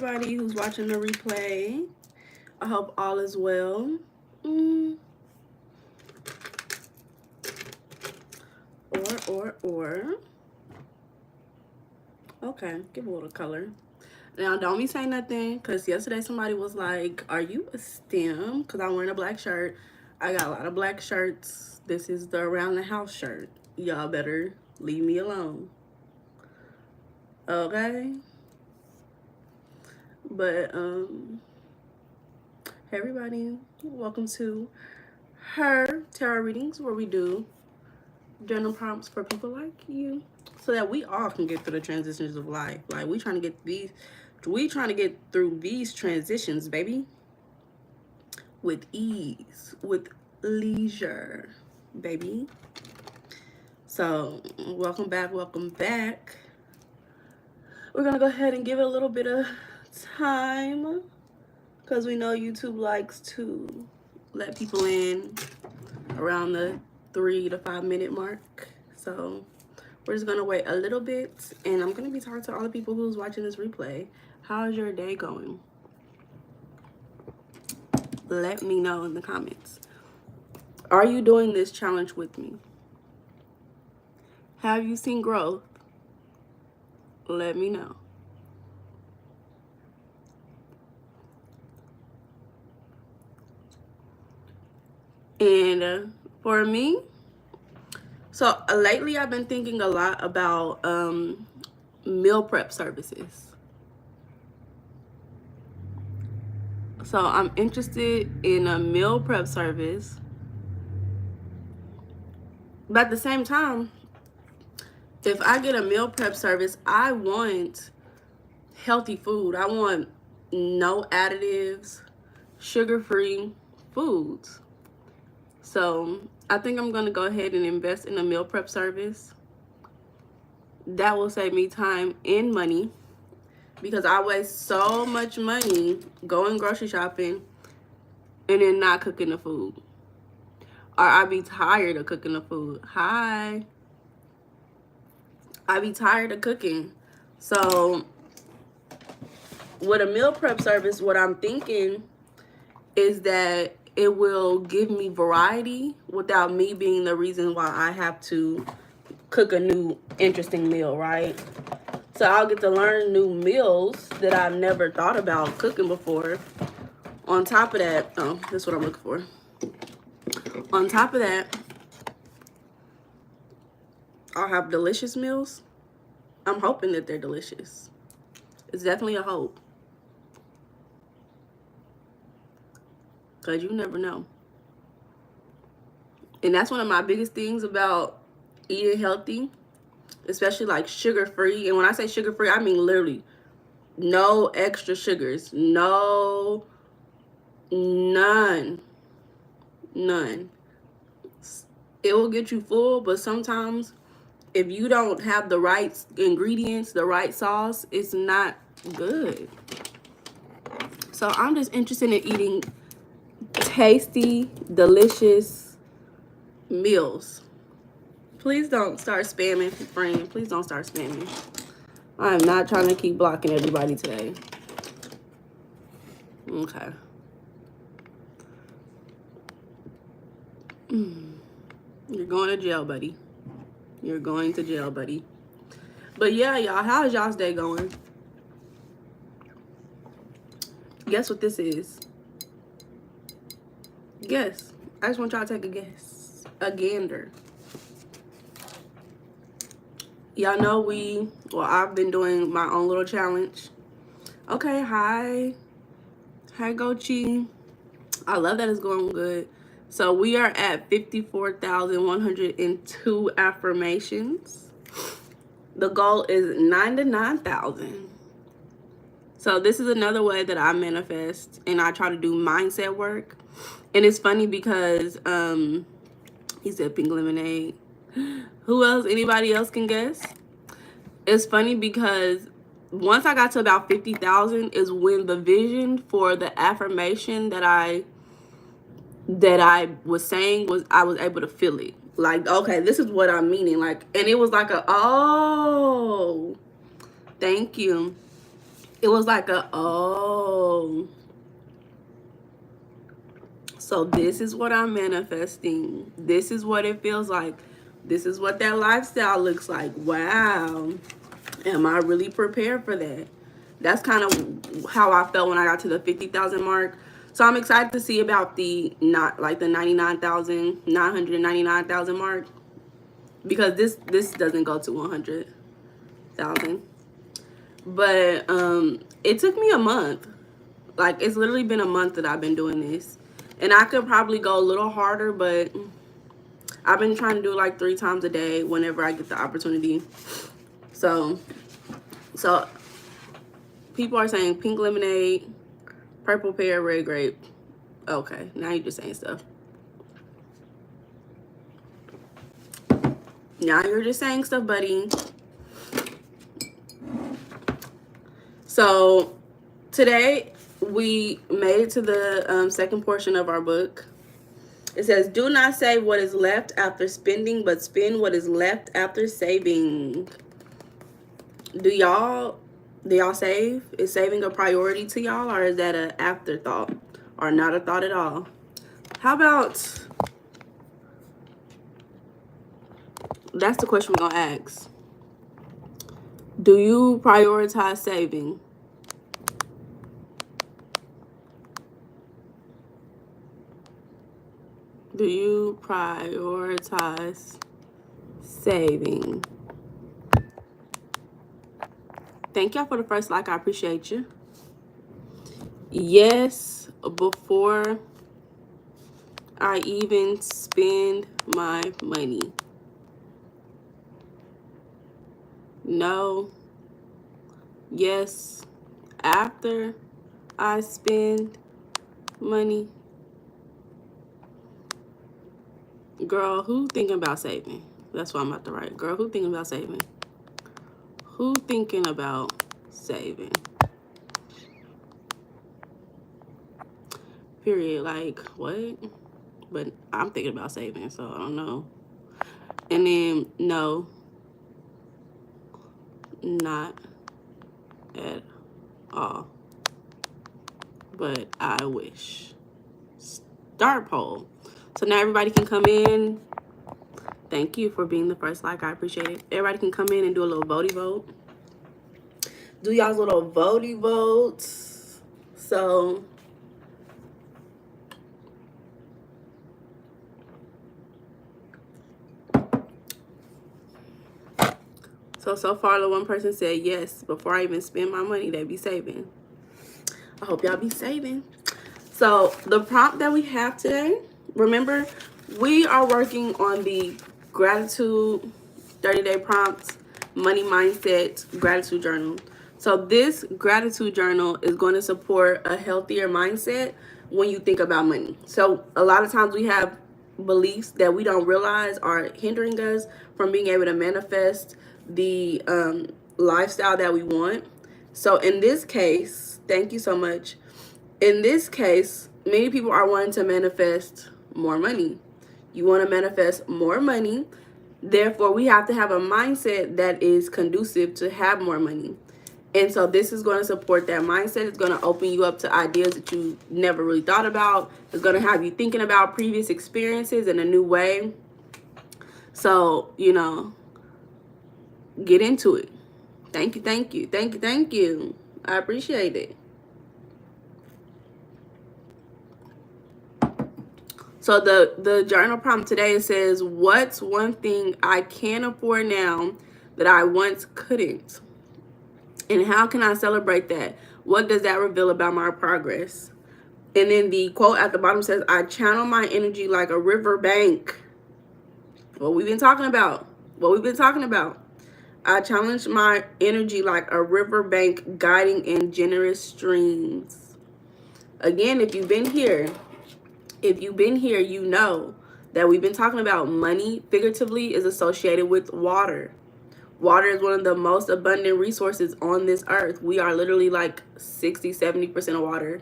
everybody who's watching the replay. I hope all is well. Or. Okay, give a little color. Now, don't be saying nothing, because yesterday somebody was like, are you a STEM? Because I'm wearing a black shirt. I got a lot of black shirts. This is the around the house shirt. Y'all better leave me alone. Okay? But, hey everybody. Welcome to Her Tarot Readings, where we do journal prompts for people like you, so that we all can get through the transitions of life. Like, we trying to get through these transitions, baby, with ease, with leisure, baby. So welcome back. We're gonna go ahead and give it a little bit of time, because we know YouTube likes to let people in around the 3 to 5 minute mark. So we're just gonna wait a little bit, and I'm gonna be talking to all the people who's watching this replay. How's your day going? Let me know in the comments. Are you doing this challenge with me? Have you seen growth? Let me know. And for me, so lately I've been thinking a lot about meal prep services. So I'm interested in a meal prep service, but at the same time, if I get a meal prep service, I want healthy food. I want no additives, sugar-free foods. So I think I'm gonna go ahead and invest in a meal prep service. That will save me time and money, because I waste so much money going grocery shopping and then not cooking the food. Or I be tired of cooking the food. Hi. I be tired of cooking. So with a meal prep service, what I'm thinking is that it will give me variety without me being the reason why I have to cook a new interesting meal, right? So I'll get to learn new meals that I've never thought about cooking before. On top of that, oh, that's what I'm looking for. On top of that, I'll have delicious meals. I'm hoping that they're delicious. It's definitely a hope, because you never know. And that's one of my biggest things about eating healthy, especially like sugar-free. And when I say sugar-free, I mean literally no extra sugars. None. It will get you full, but sometimes if you don't have the right ingredients, the right sauce, it's not good. So I'm just interested in eating tasty, delicious meals. Please don't start spamming, friend. Please don't start spamming. I am not trying to keep blocking everybody today. Okay. You're going to jail, buddy. You're going to jail, buddy. But yeah, y'all, how's y'all's day going? Guess what this is? Guess. I just want y'all to take a guess. A gander. Y'all know I've been doing my own little challenge. Okay, hi. Hi, Gochi. I love that it's going good. So we are at 54,102 affirmations. The goal is 9 to 9,000. So this is another way that I manifest, and I try to do mindset work. And it's funny because he said pink lemonade. Who else? Anybody else can guess? It's funny because once I got to about 50,000 is when the vision for the affirmation that I was saying I was able to feel it. Like, okay, this is what I'm meaning. Like, and it was like oh, thank you. it was like a, oh, so this is what I'm manifesting. This is what it feels like. This is what that lifestyle looks like. Wow. Am I really prepared for that? That's kind of how I felt when I got to the 50,000 mark. So I'm excited to see about the, not like the 999,000 mark, because this doesn't go to 100,000. But it took me a month. Like, it's literally been a month that I've been doing this. And I could probably go a little harder, but I've been trying to do like 3 times a day whenever I get the opportunity. So people are saying pink lemonade, purple pear, red grape. Okay, now you're just saying stuff. Now you're just saying stuff, buddy. So today we made it to the second portion of our book. It says, do not save what is left after spending, but spend what is left after saving. Do y'all save? Is saving a priority to y'all, or is that an afterthought or not a thought at all? How about, that's the question we're gonna ask. Do you prioritize saving? Do you prioritize saving? Thank y'all for the first like. I appreciate you. Yes, before I even spend my money. No. Yes, after I spend money. Girl, who thinking about saving? That's what I'm about to write. Girl, who thinking about saving? Who thinking about saving? Period. Like, what? But I'm thinking about saving, so I don't know. And then, no, not at all. But I wish. Start poll. So now everybody can come in. Thank you for being the first like. I appreciate it. Everybody can come in and do a little votey vote. Do y'all's little votey votes. So far the one person said yes, before I even spend my money, they be saving. I hope y'all be saving. So the prompt that we have today, remember, we are working on the gratitude 30-day prompts, money mindset, gratitude journal. So this gratitude journal is going to support a healthier mindset when you think about money. So a lot of times we have beliefs that we don't realize are hindering us from being able to manifest the lifestyle that we want. So in this case, thank you so much. In this case, many people are wanting to manifest more money. You want to manifest more money. Therefore, we have to have a mindset that is conducive to have more money. And so this is going to support that mindset. It's going to open you up to ideas that you never really thought about. It's going to have you thinking about previous experiences in a new way. So, you know, get into it. Thank you, thank you, thank you, thank you. I appreciate it. So the journal prompt today says, what's one thing I can afford now that I once couldn't? And how can I celebrate that? What does that reveal about my progress? And then the quote at the bottom says, I channel my energy like a river bank. What we've been talking about. What we've been talking about. I challenge my energy like a river bank guiding in generous streams. Again, if you've been here, you know that we've been talking about money figuratively is associated with water. Water is one of the most abundant resources on this earth. We are literally like 60-70% of water.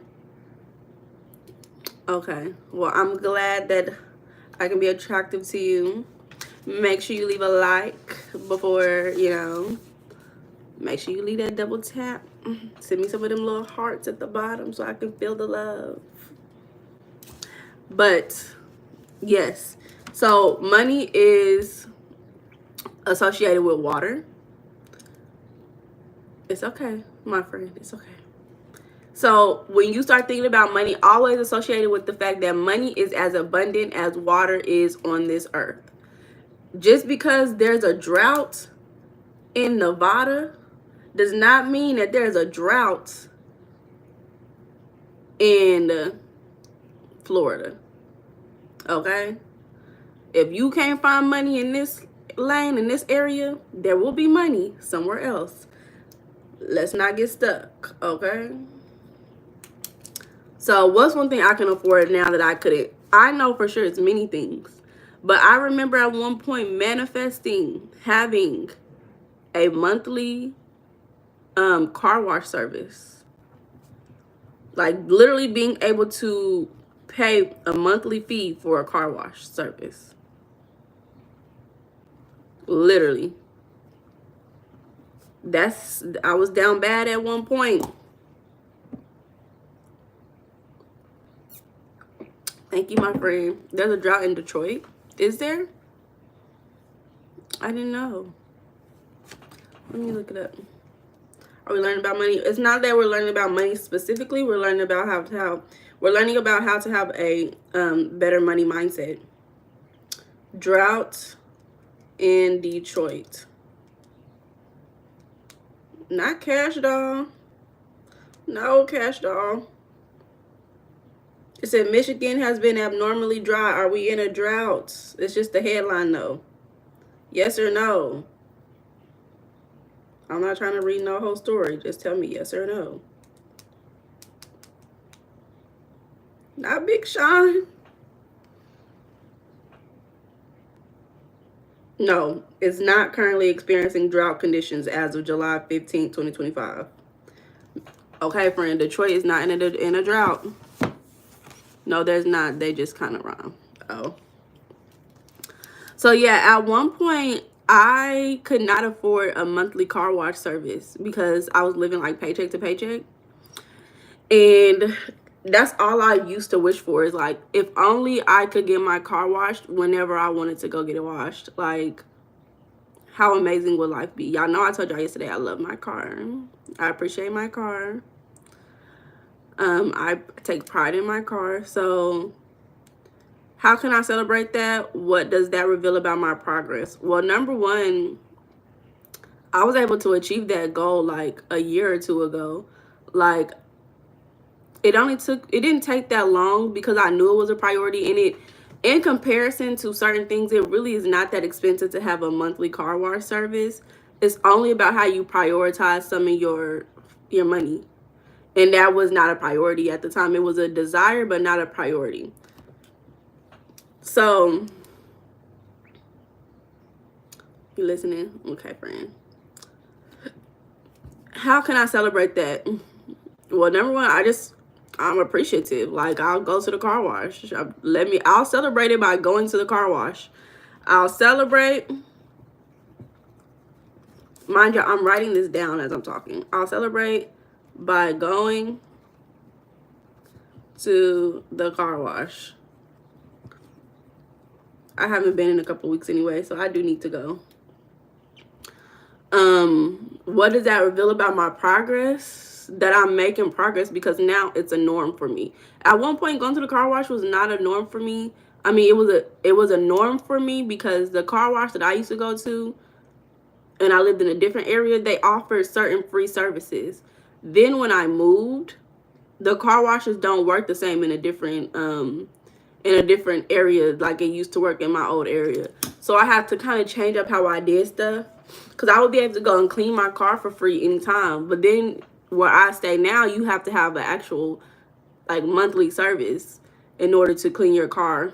Okay, well, I'm glad that I can be attractive to you. Make sure you leave a like before, you know, make sure you leave that double tap Send me some of them little hearts at the bottom so I can feel the love. But yes, so money is associated with water. It's okay, my friend. It's okay. So when you start thinking about money, always associated with the fact that money is as abundant as water is on this earth. Just because there's a drought in Nevada does not mean that there's a drought in Florida. Okay? If you can't find money in this lane, in this area, there will be money somewhere else. Let's not get stuck, okay? So what's one thing I can afford now that I couldn't? I know for sure it's many things. But I remember at one point manifesting having a monthly car wash service. Like literally being able to pay a monthly fee for a car wash service. Literally. I was down bad at one point. Thank you, my friend. There's a drought in Detroit. Is there? I didn't know. Let me look it up. Are we learning about money? It's not that we're learning about money specifically. We're learning about how to have a better money mindset. Drought in Detroit. Not Cash Doll. No, Cash Doll. It said Michigan has been abnormally dry. Are we in a drought? It's just the headline though. Yes or no? I'm not trying to read no whole story. Just tell me yes or no. Not Big Sean. No, it's not currently experiencing drought conditions as of July 15, 2025. Okay, friend, Detroit is not in a drought. No, there's not. They just kind of rhyme. Oh. So yeah, at one point, I could not afford a monthly car wash service because I was living like paycheck to paycheck. And that's all I used to wish for is like, if only I could get my car washed whenever I wanted to go get it washed. Like, how amazing would life be? Y'all know I told y'all yesterday I love my car. I appreciate my car. I take pride in my car. So how can I celebrate that? What does that reveal about my progress? Well, number one, I was able to achieve that goal like a year or two ago. Like, it didn't take that long because I knew it was a priority, and in comparison to certain things, it really is not that expensive to have a monthly car wash service. It's only about how you prioritize some of your money. And that was not a priority at the time. It was a desire, but not a priority. So, you listening? Okay, friend. How can I celebrate that? Well, number one, I'm appreciative. Like, I'll go to the car wash. I'll celebrate it by going to the car wash. I'll celebrate. Mind you, I'm writing this down as I'm talking. I'll celebrate by going to the car wash. I haven't been in a couple weeks anyway, so I do need to go. What does that reveal about my progress? That I'm making progress because now it's a norm for me. At one point, going to the car wash was not a norm for me. I mean, it was a norm for me because the car wash that I used to go to, and I lived in a different area, they offered certain free services. Then when I moved, the car washes don't work the same in a different area like it used to work in my old area. So I had to kind of change up how I did stuff because I would be able to go and clean my car for free anytime. But then where I stay now, you have to have an actual like monthly service in order to clean your car.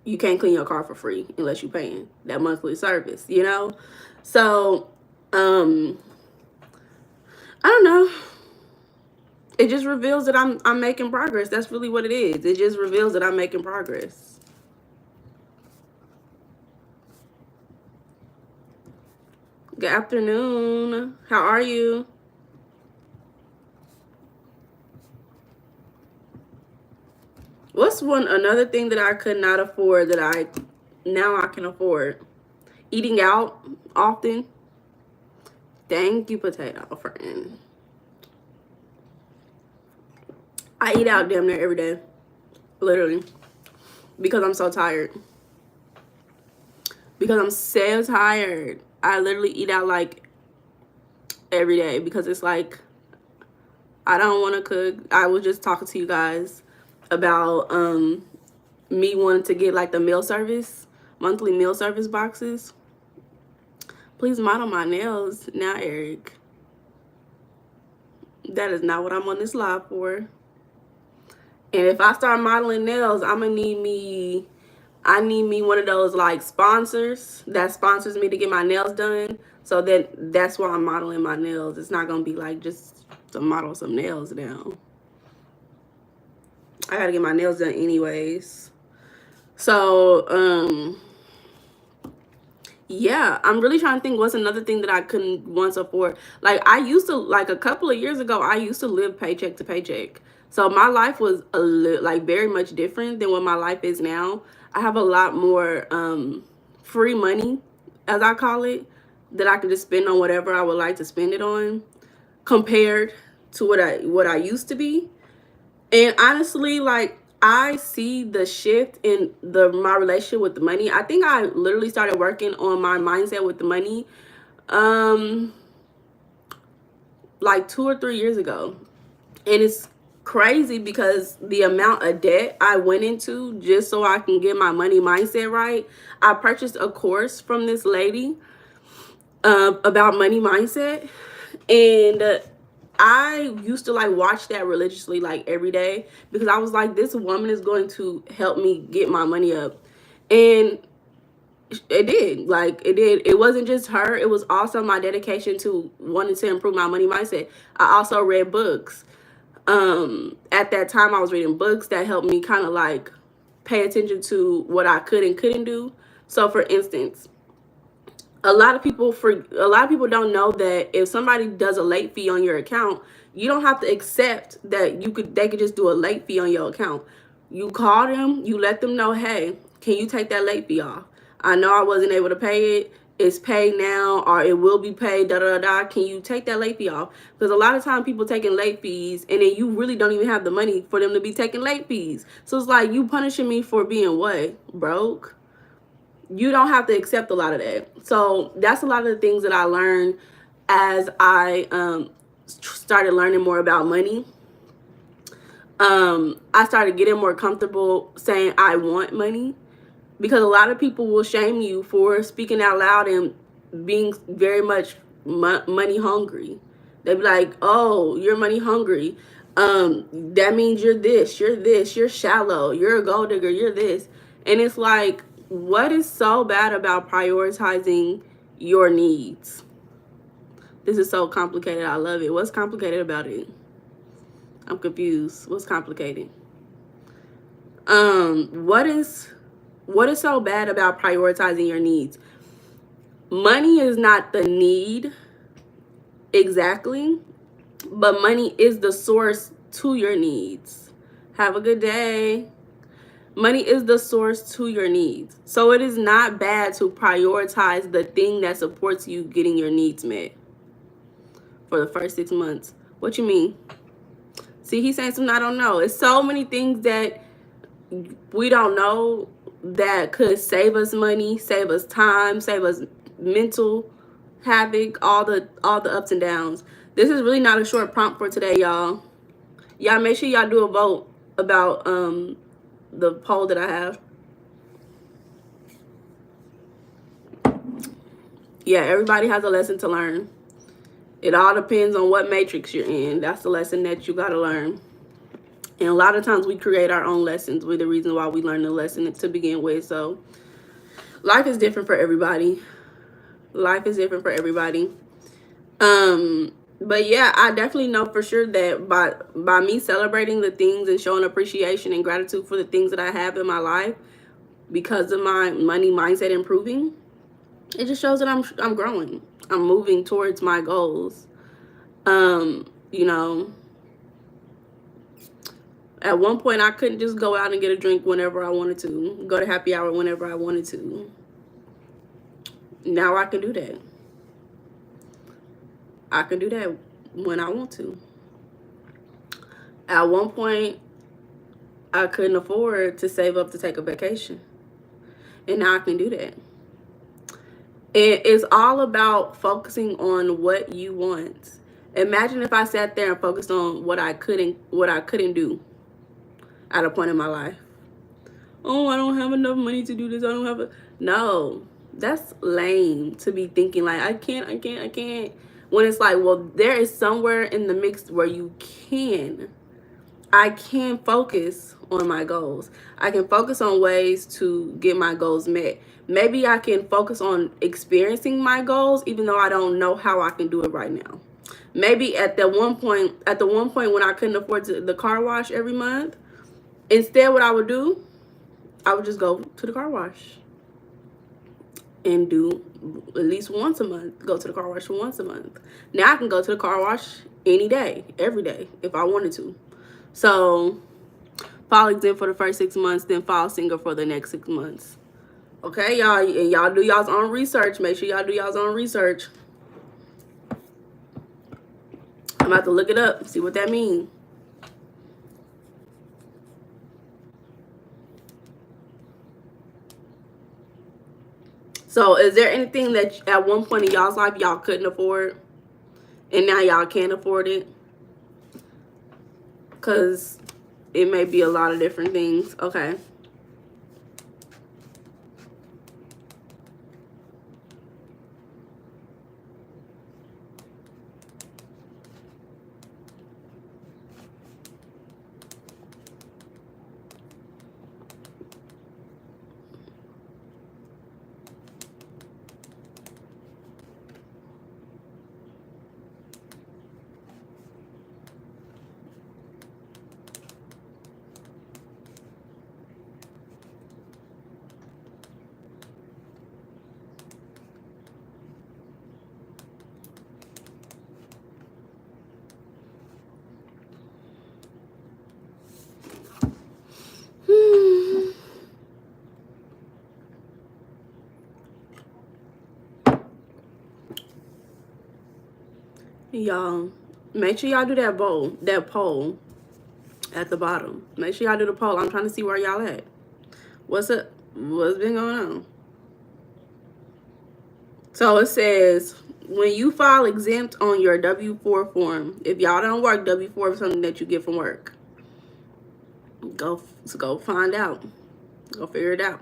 You can't clean your car for free unless you're paying that monthly service, you know? So, I don't know. It just reveals that I'm making progress. That's really what it is. It just reveals that I'm making progress. Good afternoon. How are you? What's another thing that I could not afford that I can afford? Eating out often. Thank you, potato friend. I eat out damn near every day. Literally. Because I'm so tired. Because I'm so tired. I literally eat out like every day because it's like I don't want to cook. I was just talking to you guys about me wanting to get like the meal service, monthly meal service boxes. Please model my nails now, Eric. That is not what I'm on this live for. And if I start modeling nails, I'm gonna need me. I need me one of those like sponsors that sponsors me to get my nails done. So that's why I'm modeling my nails. It's not gonna be like just to model some nails down. I gotta get my nails done anyways. So yeah, I'm really trying to think what's another thing that I couldn't once afford. Like I used to, like a couple of years ago, I used to live paycheck to paycheck. So my life was like very much different than what my life is now. I have a lot more free money, as I call it, that I can just spend on whatever I would like to spend it on, compared to what I used to be. And honestly, like I see the shift in my relationship with the money. I think I literally started working on my mindset with the money like 2 or 3 years ago. And it's crazy because the amount of debt I went into just so I can get my money mindset right. I purchased a course from this lady about money mindset, and I used to like watch that religiously like every day because I was like, this woman is going to help me get my money up. And it did. Like it did. It wasn't just her, it was also my dedication to wanting to improve my money mindset. I also read books. At that time I was reading books that helped me kind of like pay attention to what I could and couldn't do. So for instance, a lot of people don't know that if somebody does a late fee on your account, you don't have to accept that they could just do a late fee on your account. You call them, you let them know, hey, can you take that late fee off? I know I wasn't able to pay it. It's paid now, or it will be paid, da da da. Can you take that late fee off? Because a lot of time people taking late fees and then you really don't even have the money for them to be taking late fees. So it's like, you punishing me for being what? Broke? You don't have to accept a lot of that. So that's a lot of the things that I learned as I started learning more about money. I started getting more comfortable saying I want money, because a lot of people will shame you for speaking out loud and being very much money hungry. They'll be like, oh, you're money hungry. That means you're this, you're shallow, you're a gold digger, you're this. And it's like, what is so bad about prioritizing your needs? This is so complicated. I love it. What's complicated about it? I'm confused. What's complicated? What is so bad about prioritizing your needs? Money is not the need exactly, but money is the source to your needs. Have a good day. Money is the source to your needs. So it is not bad to prioritize the thing that supports you getting your needs met for the first 6 months. What you mean? See, he's saying something I don't know. It's so many things that we don't know that could save us money, save us time, save us mental havoc, all the ups and downs. This is really not a short prompt for today, y'all. Y'all make sure y'all do a vote about the poll that I have. Yeah, everybody has a lesson to learn. It all depends on what matrix you're in. That's the lesson that you got to learn. And a lot of times we create our own lessons with the reason why we learn the lesson to begin with. So life is different for everybody. Life is different for everybody. But yeah, I definitely know for sure that by me celebrating the things and showing appreciation and gratitude for the things that I have in my life because of my money mindset improving, it just shows that I'm growing. I'm moving towards my goals. You know, At one point, I couldn't just go out and get a drink whenever I wanted to, go to happy hour whenever I wanted to. Now I can do that. I can do that when I want to. At one point, I couldn't afford to save up to take a vacation. And now I can do that. It's all about focusing on what you want. Imagine if I sat there and focused on what I couldn't do at a point in my life. Oh, I don't have enough money to do this. I don't have a... No, that's lame to be thinking like, I can't. When it's like, well, there is somewhere in the mix where you can. I can focus on my goals. I can focus on ways to get my goals met. Maybe I can focus on experiencing my goals, even though I don't know how I can do it right now. Maybe at the one point when I couldn't afford the car wash every month, instead what I would do, I would just go to the car wash and do at least once a month. Go to the car wash once a month. Now I can go to the car wash any day, every day, if I wanted to. So, file exempt for the first 6 months, then file single for the next 6 months. Okay, y'all, and y'all do y'all's own research. Make sure y'all do y'all's own research. I'm about to look it up, see what that means. So, is there anything that at one point in y'all's life y'all couldn't afford, and now y'all can afford it? Because it may be a lot of different things. Okay. Y'all, make sure y'all do that poll at the bottom. Make sure y'all do the poll. I'm trying to see where y'all at. What's up? What's been going on? So it says, when you file exempt on your W-4 form, if y'all don't work, W-4 is something that you get from work. Go find out. Go figure it out.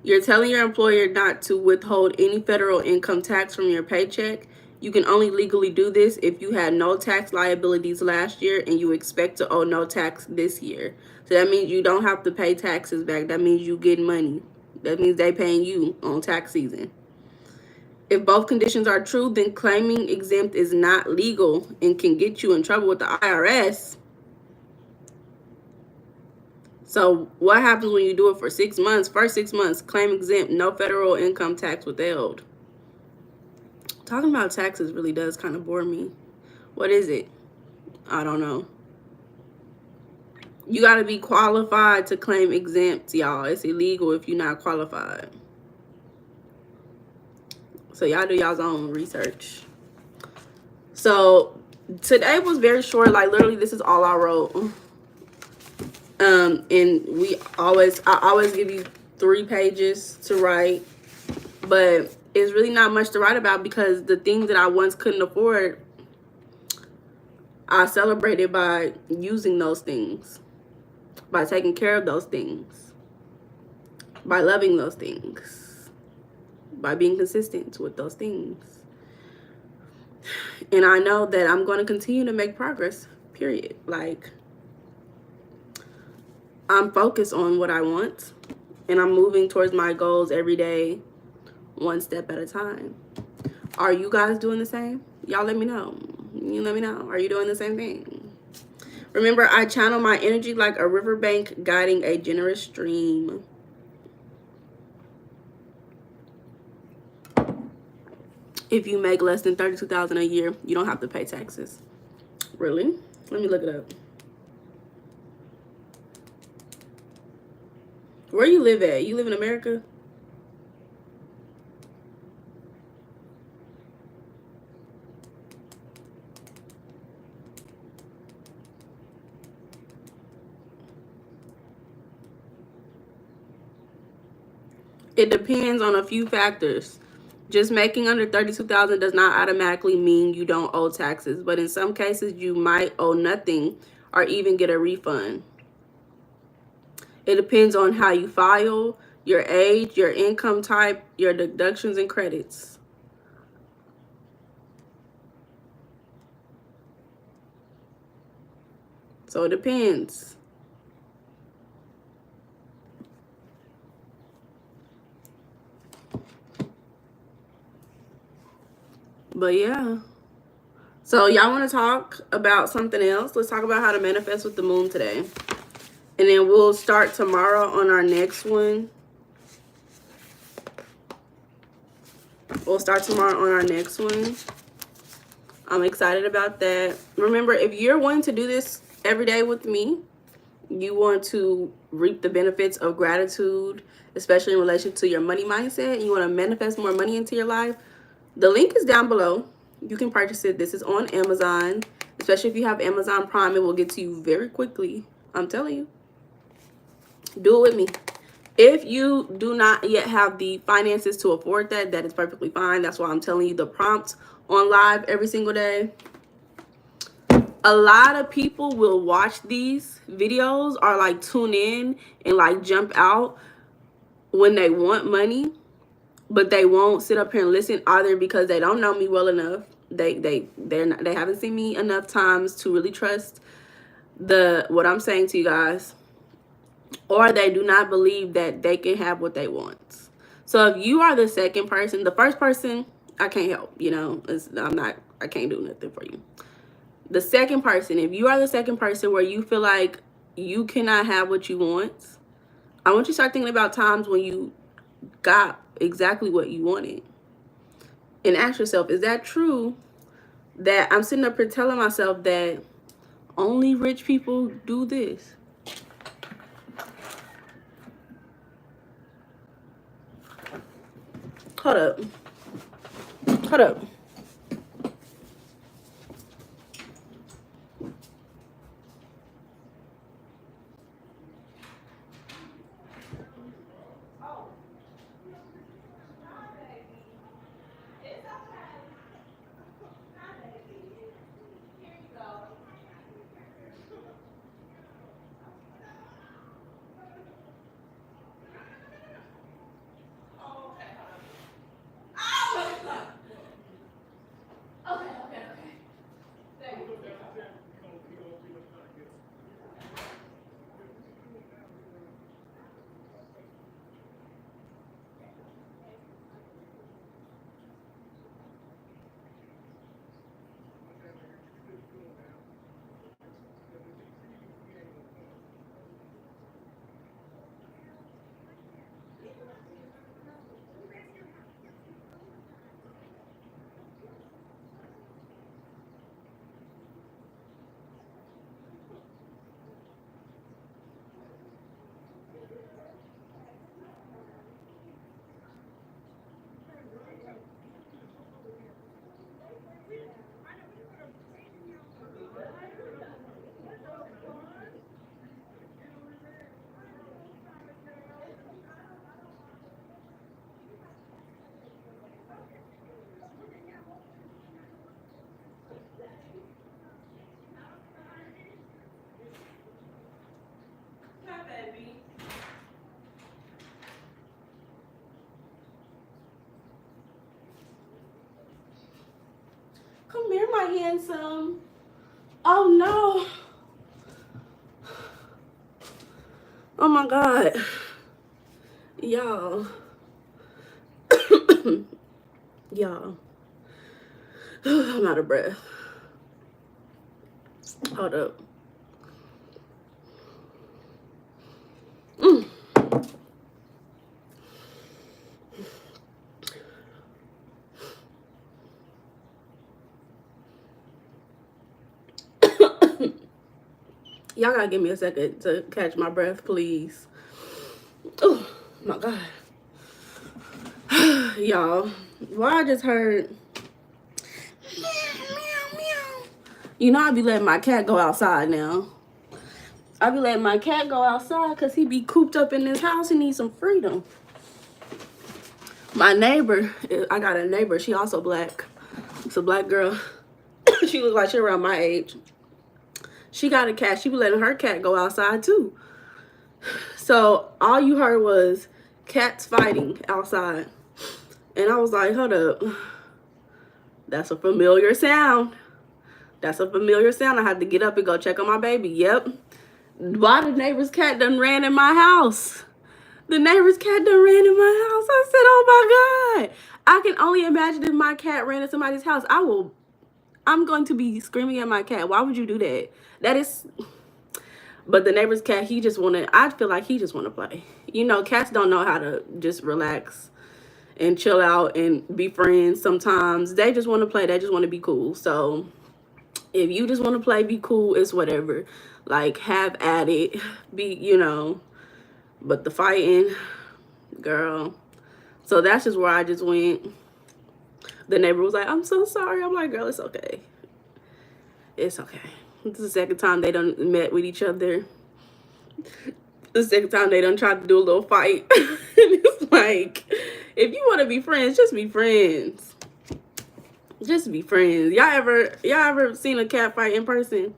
You're telling your employer not to withhold any federal income tax from your paycheck. You can only legally do this if you had no tax liabilities last year and you expect to owe no tax this year. So that means you don't have to pay taxes back. That means you get money. That means they paying you on tax season. If both conditions are true, then claiming exempt is not legal and can get you in trouble with the IRS. So what happens when you do it for 6 months? First 6 months, claim exempt, no federal income tax withheld. Talking about taxes really does kind of bore me. What is it? I don't know. You got to be qualified to claim exempt, y'all. It's illegal if you're not qualified. So y'all do y'all's own research. So today was very short. Like literally, this is all I wrote. And I always give you 3 pages to write, but it's really not much to write about because the things that I once couldn't afford, I celebrated by using those things, by taking care of those things, by loving those things, by being consistent with those things. And I know that I'm going to continue to make progress, period. Like, I'm focused on what I want, and I'm moving towards my goals every day, one step at a time. Are you guys doing the same? Y'all let me know. You let me know. Are you doing the same thing? Remember, I channel my energy like a riverbank guiding a generous stream. If you make less than $32,000 a year, you don't have to pay taxes. Really? Let me look it up. Where you live at? You live in America? It depends on a few factors. Just making under 32,000 does not automatically mean you don't owe taxes, but in some cases you might owe nothing or even get a refund. It depends on how you file, your age, your income type, your deductions and credits. So it depends. But yeah. So y'all want to talk about something else? Let's talk about how to manifest with the moon today. And then we'll start tomorrow on our next one. We'll start tomorrow on our next one. I'm excited about that. Remember, if you're wanting to do this every day with me, you want to reap the benefits of gratitude, especially in relation to your money mindset, and you want to manifest more money into your life, the link is down below. You can purchase it. This is on Amazon. Especially if you have Amazon Prime, it will get to you very quickly. I'm telling you. Do it with me. If you do not yet have the finances to afford that, that is perfectly fine. That's why I'm telling you the prompt on live every single day. A lot of people will watch these videos or like tune in and like jump out when they want money, but they won't sit up here and listen either because they don't know me well enough. They haven't seen me enough times to really trust what I'm saying to you guys, or they do not believe that they can have what they want. So if you are the second person, the first person, I can't help, you know, I can't do nothing for you. The second person, if you are the second person where you feel like you cannot have what you want, I want you to start thinking about times when you got exactly what you wanted. And ask yourself, is that true that I'm sitting up here telling myself that only rich people do this? Hold up. Hold up. Come here, my handsome. Oh no. Oh my God. Y'all. Y'all. I'm out of breath. Hold up. Y'all gotta give me a second to catch my breath, please. Oh my God. Y'all, well, I just heard meow, meow, meow. You know, I be letting my cat go outside now. I be letting my cat go outside because he be cooped up in this house. He needs some freedom. My neighbor, I got a neighbor. She also black. It's a black girl. She looks like she around my age. She got a cat. She be letting her cat go outside too. So all you heard was cats fighting outside. And I was like, hold up. That's a familiar sound. That's a familiar sound. I had to get up and go check on my baby. Yep. Why the neighbor's cat done ran in my house? The neighbor's cat done ran in my house. I said, oh my God. I can only imagine if my cat ran in somebody's house. I'm going to be screaming at my cat. Why would you do that? That is... But the neighbor's cat, I feel like he just want to play. You know, cats don't know how to just relax and chill out and be friends sometimes. They just want to play. They just want to be cool. So if you just want to play, be cool, it's whatever. Like, have at it. Be, you know. But the fighting, girl. So that's just where I just went. The neighbor was like, I'm so sorry. I'm like, girl, it's okay. It's okay. This is the second time they done met with each other. The second time they done tried to do a little fight. It's like, if you want to be friends, just be friends. Just be friends. Y'all ever seen a cat fight in person?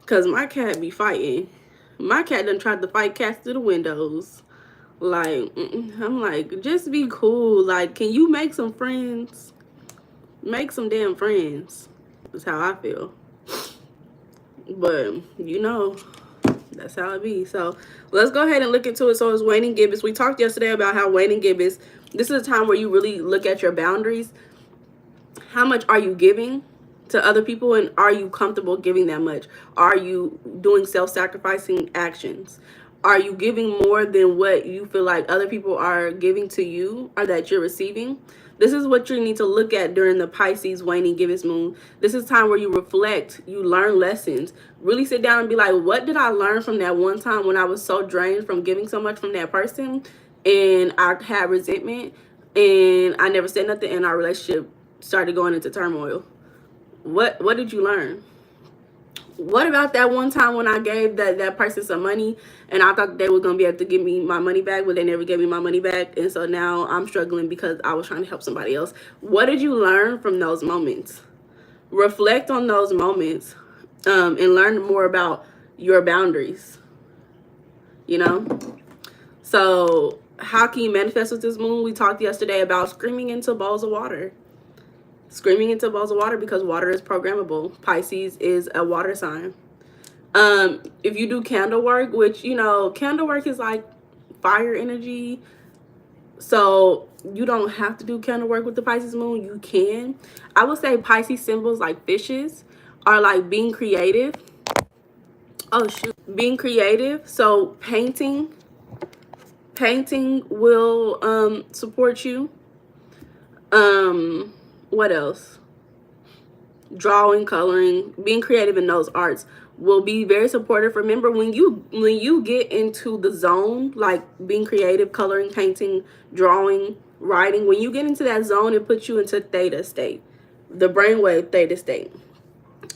Cause my cat be fighting. My cat done tried to fight cats through the windows. Like, I'm like, just be cool. Like, can you make some friends? Make some damn friends. That's how I feel. But, you know, that's how it be. So, let's go ahead and look into it. So, it's Wayne and Gibbons. We talked yesterday about how Wayne and Gibbons, this is a time where you really look at your boundaries. How much are you giving to other people, and are you comfortable giving that much? Are you doing self-sacrificing actions? Are you giving more than what you feel like other people are giving to you or that you're receiving? This is what you need to look at during the Pisces waning Gibbons moon. This is time where you reflect, you learn lessons. Really sit down and be like, what did I learn from that one time when I was so drained from giving so much from that person and I had resentment and I never said nothing and our relationship started going into turmoil? What did you learn? What about that one time when I gave that person some money and I thought they were going to be able to give me my money back, but they never gave me my money back, and so now I'm struggling because I was trying to help somebody else? What did you learn from those moments? Reflect on those moments and learn more about your boundaries, you know? So how can you manifest with this moon? We talked yesterday about screaming into bowls of water. Screaming into bowls of water, because water is programmable. Pisces is a water sign. If you do candle work, which, you know, candle work is like fire energy. So you don't have to do candle work with the Pisces moon. You can. I would say Pisces symbols like fishes are like being creative. Oh, shoot. Being creative. So painting will support you. What else? Drawing, coloring, being creative in those arts will be very supportive. Remember, when you get into the zone, like being creative, coloring, painting, drawing, writing, when you get into that zone, it puts you into theta state, the brainwave theta state.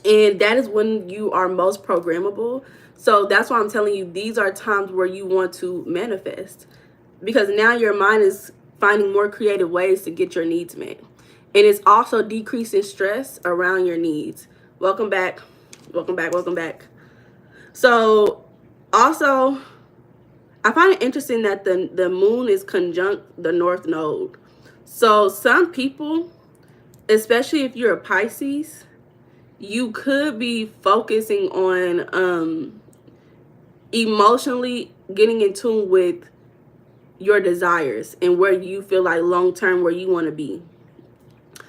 And that is when you are most programmable. So that's why I'm telling you, these are times where you want to manifest, because now your mind is finding more creative ways to get your needs met. And it's also decreasing stress around your needs. Welcome back. Welcome back. Welcome back. So also, I find it interesting that the moon is conjunct the North Node. So some people, especially if you're a Pisces, you could be focusing on emotionally getting in tune with your desires and where you feel like long-term where you want to be.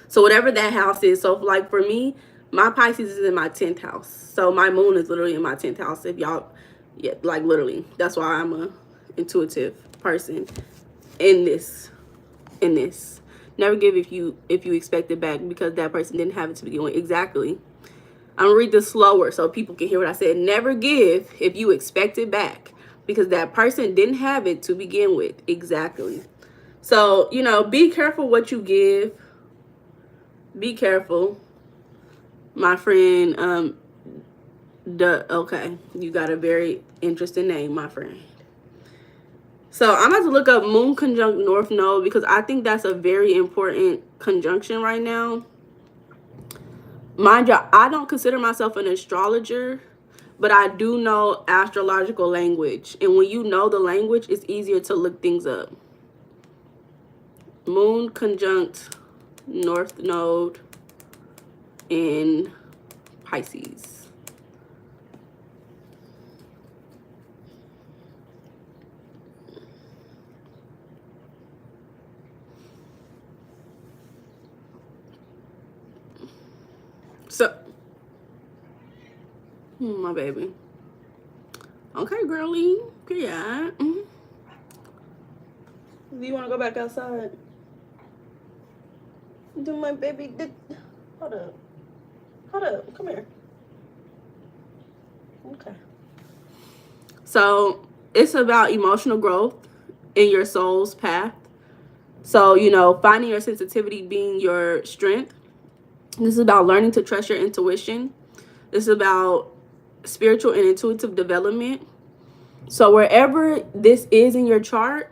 So whatever that house is. So like for me, my Pisces is in my 10th house. So my moon is literally in my 10th house. If y'all, yeah, like literally. That's why I'm a intuitive person in this. Never give if you expect it back, because that person didn't have it to begin with. Exactly. I'm gonna read this slower so people can hear what I said. Never give if you expect it back, because that person didn't have it to begin with. Exactly. So, you know, be careful what you give. Be careful, my friend. Okay, you got a very interesting name, my friend. So I'm about to look up Moon conjunct North Node, because I think that's a very important conjunction right now. Mind you, I don't consider myself an astrologer, but I do know astrological language. And when you know the language, it's easier to look things up. Moon conjunct North Node in Pisces. So, my baby. Okay, girly. Yeah. Do you want to go back outside? Do my baby did. Hold up. Hold up. Come here. Okay. So, it's about emotional growth in your soul's path. So, you know, finding your sensitivity being your strength. This is about learning to trust your intuition. This is about spiritual and intuitive development. So wherever this is in your chart,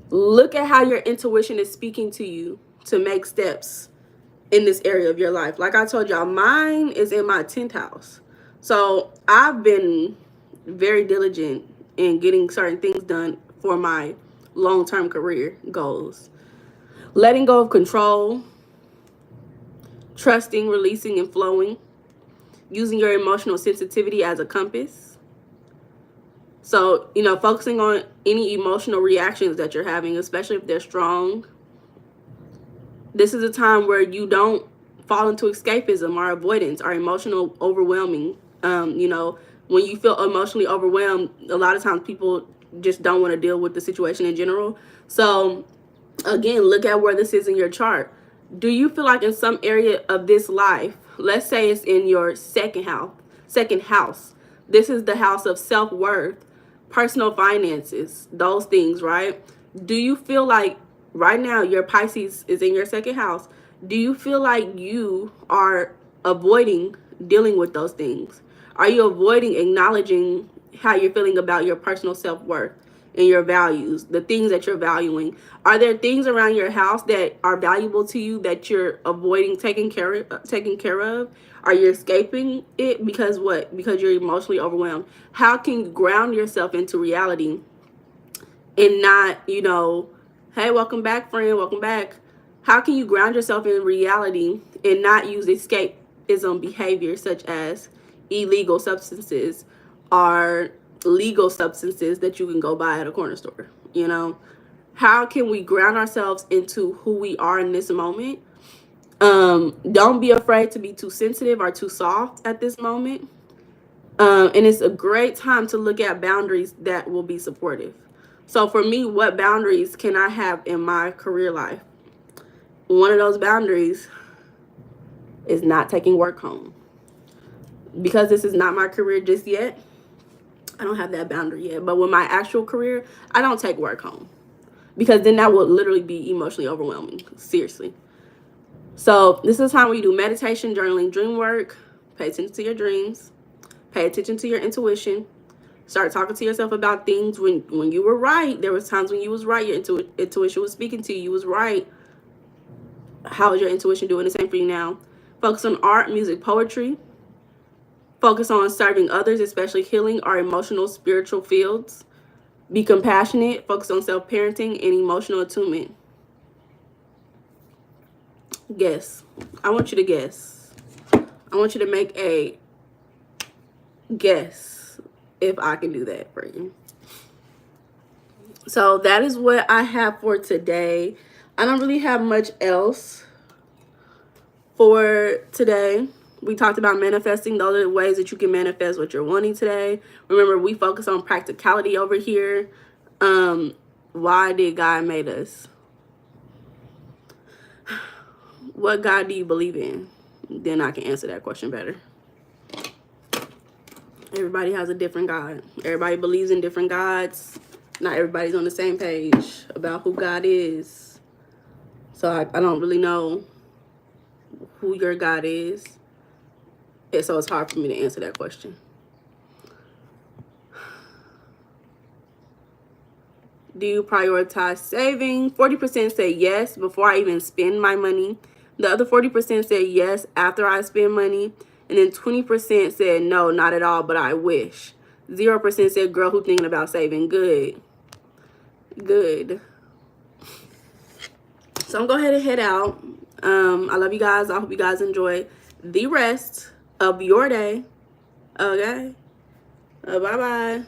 look at how your intuition is speaking to you to make steps in this area of your life. Like I told y'all, mine is in my 10th house. So I've been very diligent in getting certain things done for my long-term career goals. Letting go of control, trusting, releasing, and flowing, using your emotional sensitivity as a compass. So, you know, focusing on any emotional reactions that you're having, especially if they're strong. This is a time where you don't fall into escapism or avoidance or emotional overwhelming. You know, when you feel emotionally overwhelmed, a lot of times people just don't want to deal with the situation in general. So, again, look at where this is in your chart. Do you feel like in some area of this life, let's say it's in your second house, this is the house of self-worth, personal finances, those things, right? Do you feel like right now your Pisces is in your second house? Do you feel like you are avoiding dealing with those things? Are you avoiding acknowledging how you're feeling about your personal self-worth and your values, the things that you're valuing? Are there things around your house that are valuable to you that you're avoiding taking care of? Are you escaping it because what? Because you're emotionally overwhelmed. How can you ground yourself into reality and not, you know, hey, welcome back, friend, welcome back. How can you ground yourself in reality and not use escapism behavior such as illegal substances or legal substances that you can go buy at a corner store? You know, how can we ground ourselves into who we are in this moment? Don't be afraid to be too sensitive or too soft at this moment. And it's a great time to look at boundaries that will be supportive. So for me, what boundaries can I have in my career life? One of those boundaries is not taking work home. Because this is not my career just yet, I don't have that boundary yet. But with my actual career, I don't take work home, because then that would literally be emotionally overwhelming. Seriously. So this is a time where you do meditation, journaling, dream work. Pay attention to your dreams. Pay attention to your intuition. Start talking to yourself about things when you were right. There was times when you was right. Your intuition was speaking to you. You was right. How is your intuition doing the same for you now? Focus on art, music, poetry. Focus on serving others, especially healing or emotional, spiritual fields. Be compassionate. Focus on self-parenting and emotional attunement. Guess. I want you to guess. I want you to make a guess if I can do that for you. So that is what I have for today. I don't really have much else for today. We talked about manifesting. Those are the ways that you can manifest what you're wanting today. Remember, we focus on practicality over here. Why did God made us? What God do you believe in? Then I can answer that question better. Everybody has a different God. Everybody believes in different gods. Not everybody's on the same page about who God is. So I don't really know who your God is. And so it's hard for me to answer that question. Do you prioritize saving? 40% say yes before I even spend my money. The other 40% said yes after I spend money. And then 20% said no, not at all, but I wish. 0% said girl who thinking about saving. Good. Good. So I'm going to go ahead and head out. I love you guys. I hope you guys enjoy the rest of your day. Okay? Bye-bye.